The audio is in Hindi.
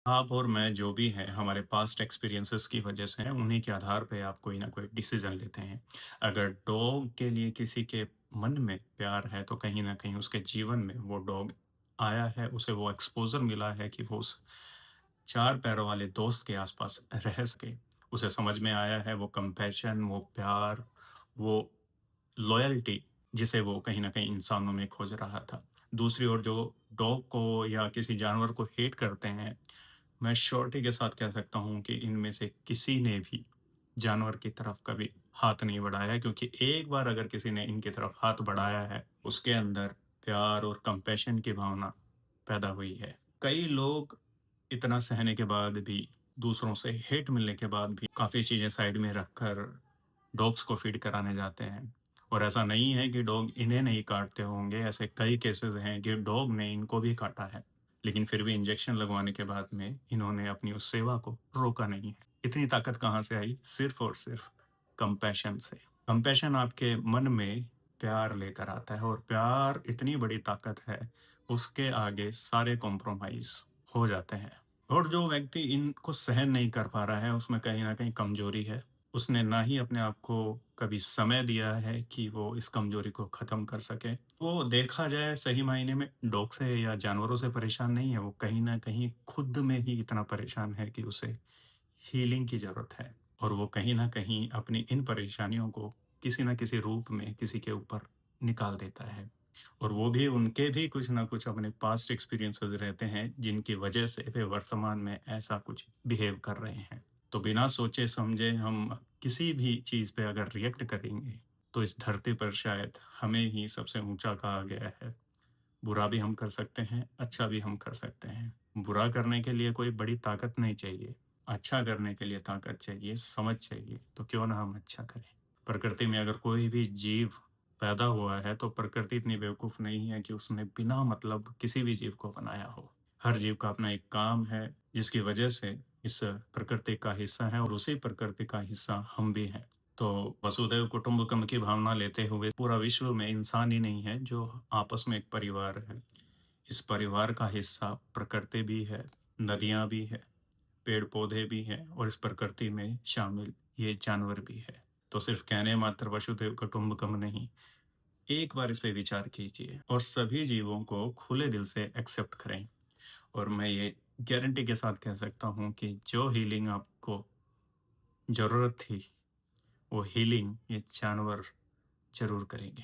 आप और मैं जो भी हैं, हमारे पास्ट एक्सपीरियंसेस की वजह से उन्हीं के आधार पे आप कोई ना कोई डिसीज़न लेते हैं। अगर डॉग के लिए किसी के मन में प्यार है, तो कहीं न कहीं उसके जीवन में वो डॉग आया है, उसे वो एक्सपोज़र मिला है कि वो उस 4 पैरों वाले दोस्त के आस-पास रह सके। उसे समझ में आया है वो कंपैशन, वो प्यार, वो लॉयल्टी जिसे वो कहीं न कहीं इंसानों में खोज रहा था। दूसरी ओर जो डॉग को या किसी जानवर को हेट करते हैं, मैं श्योरिटी के साथ कह सकता हूँ कि इनमें से किसी ने भी जानवर की तरफ कभी हाथ नहीं बढ़ाया है, क्योंकि एक बार अगर किसी ने इनकी तरफ हाथ बढ़ाया है, उसके अंदर प्यार और कंपैशन की भावना पैदा हुई है। कई लोग इतना सहने के बाद भी, दूसरों से हेट मिलने के बाद भी काफ़ी चीज़ें साइड में रखकर डॉग्स को फीड कराने जाते हैं। और ऐसा नहीं है कि डॉग इन्हें नहीं काटते होंगे, ऐसे कई केसेज़ हैं कि डॉग ने इनको भी काटा है। लेकिन फिर भी इंजेक्शन लगवाने के बाद में इन्होंने अपनी उस सेवा को रोका नहीं है। इतनी ताकत कहाँ से आई? सिर्फ़ और सिर्फ़ कंपैशन से। कंपैशन आपके मन में प्यार लेकर आता है, और प्यार इतनी बड़ी ताकत है, उसके आगे सारे कॉम्प्रोमाइज़ हो जाते हैं। और जो व्यक्ति इनको सहन नहीं कर पा रहा है, उसमें कहीं न कहीं कमज़ोरी है। उसने ना ही अपने आप को कभी समय दिया है कि वो इस कमज़ोरी को ख़त्म कर सके। वो देखा जाए सही मायने में डॉग से या जानवरों से परेशान नहीं है, वो कहीं न कहीं खुद में ही इतना परेशान है कि उसे हीलिंग की ज़रूरत है। और वो कहीं न कहीं अपनी इन परेशानियों को किसी न किसी रूप में किसी के ऊपर निकाल देता है। और वो भी, उनके भी कुछ न कुछ अपने पास्ट एक्सपीरियंसेस रहते हैं, जिनकी वजह से वे वर्तमान में ऐसा कुछ बिहेव कर रहे हैं। तो बिना सोचे-समझे हम किसी भी चीज़ पे अगर रिएक्ट करेंगे, तो इस धरती पर शायद हमें ही सबसे ऊँचा कहा गया है। बुरा भी हम कर सकते हैं, अच्छा भी हम कर सकते हैं। बुरा करने के लिए कोई बड़ी ताकत नहीं चाहिए, अच्छा करने के लिए ताकत चाहिए, समझ चाहिए, तो क्यों ना हम अच्छा करें। प्रकृति में अगर कोई भी जीव पैदा हुआ है, तो प्रकृति इतनी बेवकूफ़ नहीं है कि उसने बिना मतलब किसी भी जीव को बनाया हो। हर जीव का अपना एक काम है, जिसकी वजह से इस प्रकृति का हिस्सा है, और उसी प्रकृति का हिस्सा हम भी हैं। तो वसुधैव कुटुंबकम की भावना लेते हुए पूरा विश्व में इंसान ही नहीं है जो आपस में एक परिवार है। इस परिवार का हिस्सा प्रकृति भी है, नदियाँ भी है, पेड़-पौधे भी हैं, और इस प्रकृति में शामिल ये जानवर भी है। तो सिर्फ़ कहने मात्र वसुधैव कुटुंबकम नहीं, एक बार इस पे विचार कीजिए और सभी जीवों को खुले दिल से एक्सेप्ट करें। और मैं ये गारंटी के साथ कह सकता हूँ कि जो हीलिंग आपको ज़रूरत थी, वो हीलिंग ये जानवर ज़रूर करेंगे।